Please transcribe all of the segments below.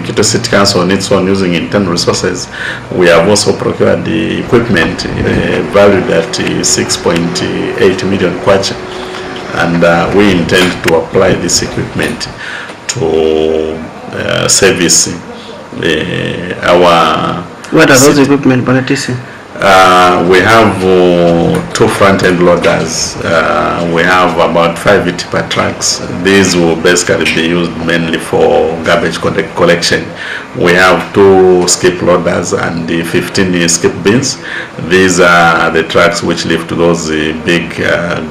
Kitwe City Council on its own using internal resources, we have also procured the equipment valued at 6.8 million kwacha, and we intend to apply this equipment to service our. What are those equipment, politician? We have 2 front-end loaders. We have about 5 tipper trucks. These will basically be used mainly for garbage collection. We have 2 skip loaders and 15 skip bins. These are the trucks which lift those big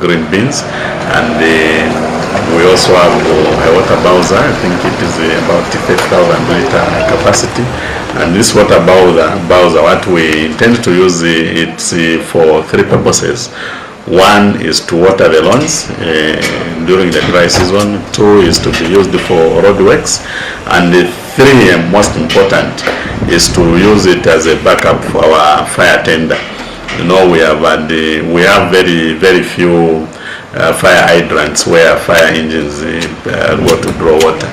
green bins. And we also have a water bowser. I think it is about 30,000 liter capacity. And this water bowser, what we intend to use it for 3 purposes. 1 is to water the lawns during the dry season. 2 is to be used for roadworks, and 3, most important, is to use it as a backup for our fire tender. You know, we have very few fire hydrants where fire engines go to draw water.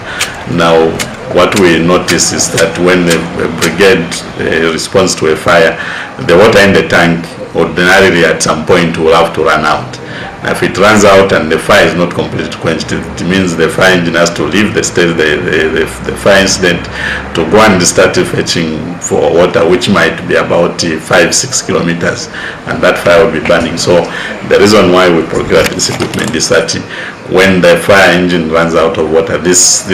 Now, what we notice is that when the brigade responds to a fire, the water in the tank ordinarily at some point will have to run out. Now, if it runs out and the fire is not completely quenched, it means the fire engine has to leave the stage, the fire incident, to go and start fetching for water, which might be about 5-6 kilometers, and that fire will be burning. So the reason why we procured this equipment is that when the fire engine runs out of water, this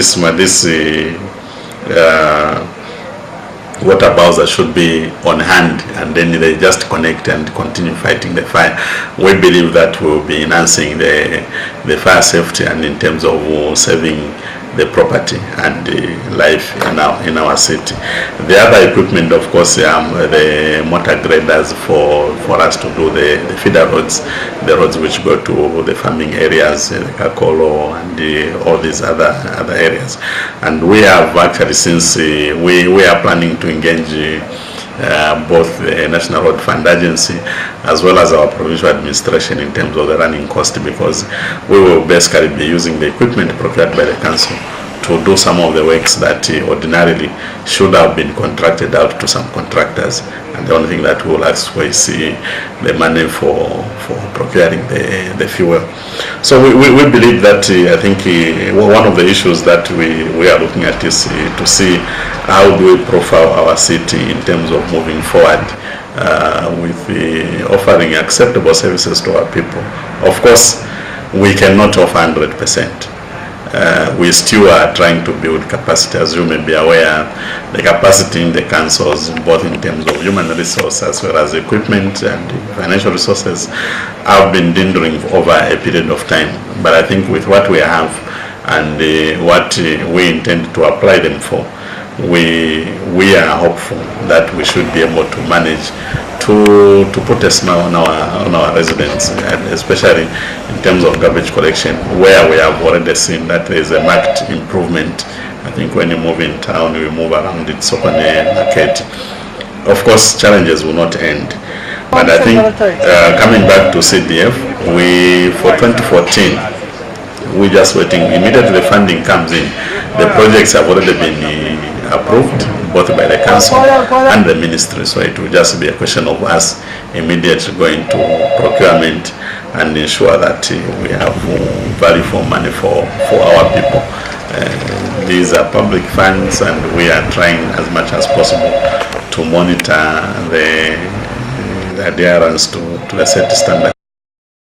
water bowser should be on hand, and then they just connect and continue fighting the fire. We believe that we will be enhancing the fire safety, and in terms of saving the property and the life in our city. The other equipment, of course, the motor graders for us to do the feeder roads, the roads which go to the farming areas, the Kakolo and all these other areas. And we have actually, since we are planning to engage both the National Road Fund Agency as well as our provincial administration in terms of the running cost, because we will basically be using the equipment procured by the council to do some of the works that ordinarily should have been contracted out to some contractors, and the only thing that we will ask for is the money for procuring the fuel. So we believe that I think one of the issues that we are looking at is to see how do we profile our city in terms of moving forward with offering acceptable services to our people. Of course, we cannot offer 100%. We still are trying to build capacity. As you may be aware, the capacity in the councils, both in terms of human resources as well as equipment and financial resources, have been dwindling over a period of time. But I think with what we have and what we intend to apply them for, we are hopeful that we should be able to manage to put a smile on our residents, and especially in terms of garbage collection, where we have already seen that there is a marked improvement. I think when you move in town, you move around it, Sokone market. Of course, challenges will not end. But I think coming back to CDF, for 2014, we're just waiting. Immediately the funding comes in, the projects have already been approved both by the council and the ministry, so it will just be a question of us immediately going to procurement and ensure that we have value for money for our people. These are public funds, and we are trying as much as possible to monitor the adherence to the set standard.